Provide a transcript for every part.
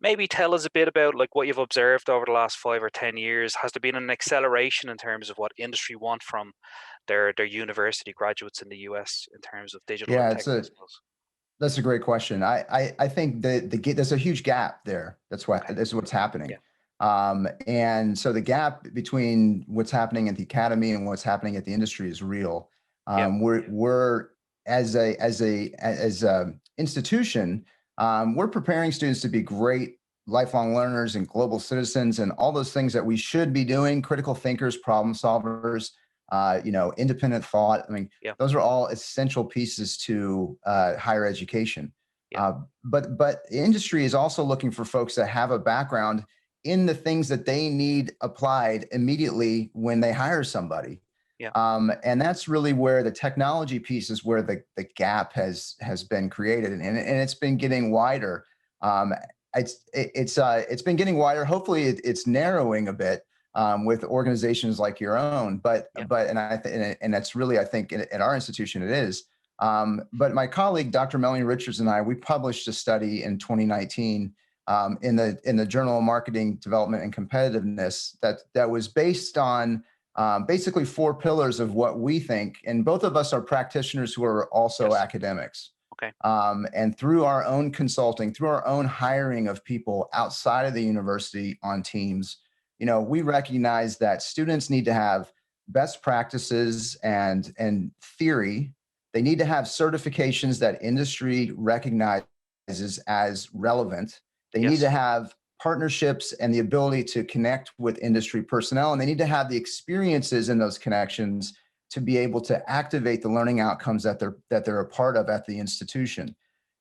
maybe tell us a bit about like what you've observed over the last 5 or 10 years. Has there been an acceleration in terms of what industry want from their university graduates in the US in terms of digital and Yeah, tech skills? that's a great question. I think there's a huge gap there. Okay. That's what's happening. Yeah. And so the gap between what's happening at the academy and what's happening at the industry is real. Yeah. We're as a institution, we're preparing students to be great lifelong learners and global citizens and all those things that we should be doing, critical thinkers, problem solvers, independent thought. I mean, Yeah. those are all essential pieces to higher education. Yeah. But the industry is also looking for folks that have a background in the things that they need applied immediately when they hire somebody. Yeah. And that's really where the technology piece is where the gap has been created, and it's been getting wider. Um, it's been getting wider. Hopefully, it's narrowing a bit with organizations like your own. Yeah. And that's really, I think, at our institution it is. But my colleague, Dr. Melanie Richards, and I, we published a study in 2019 in the Journal of Marketing Development and Competitiveness that was based on basically four pillars of what we think. And both of us are practitioners who are also Yes. academics. Okay. And through our own consulting, through our own hiring of people outside of the university on teams, we recognize that students need to have best practices and theory. They need to have certifications that industry recognizes as relevant. They need Yes. to have partnerships and the ability to connect with industry personnel, and they need to have the experiences in those connections to be able to activate the learning outcomes that they're a part of at the institution.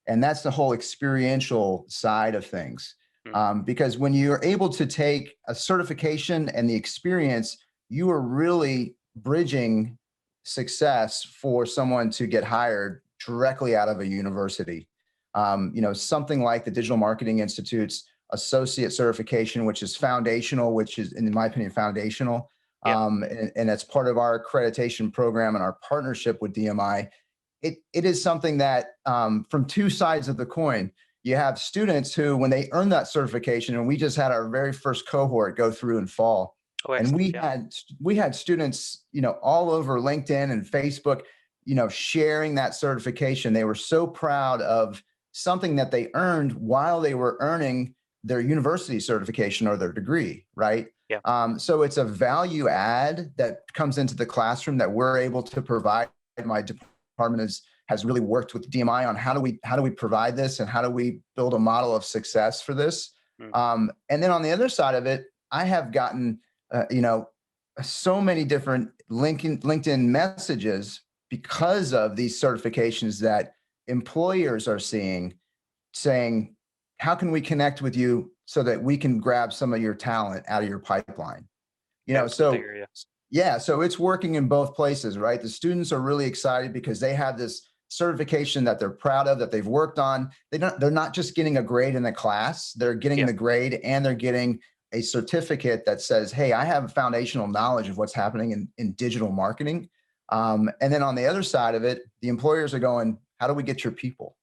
And that's the whole experiential side of things. Mm. Because when you're able to take a certification and the experience, you are really bridging success for someone to get hired directly out of a university. Something like the Digital Marketing Institute's associate certification, which is foundational, which is, in my opinion, foundational. Yeah. And that's part of our accreditation program and our partnership with DMI. It is something that from two sides of the coin, you have students who, when they earn that certification, and we just had our very first cohort go through in fall, Oh, and excellent. we had students, all over LinkedIn and Facebook, sharing that certification. They were so proud of something that they earned while they were earning their university certification or their degree, right? Yeah. So it's a value add that comes into the classroom that we're able to provide. My department has really worked with DMI on how do we provide this and how do we build a model of success for this. And then on the other side of it, I have gotten so many different LinkedIn messages because of these certifications that employers are saying, how can we connect with you so that we can grab some of your talent out of your pipeline? That's good to hear, yeah. Yeah, so it's working in both places, right? The students are really excited because they have this certification that they're proud of, that they've worked on. They're not just getting a grade in the class, they're getting Yeah. the grade and they're getting a certificate that says, hey, I have foundational knowledge of what's happening in digital marketing. And then on the other side of it, the employers are going, how do we get your people?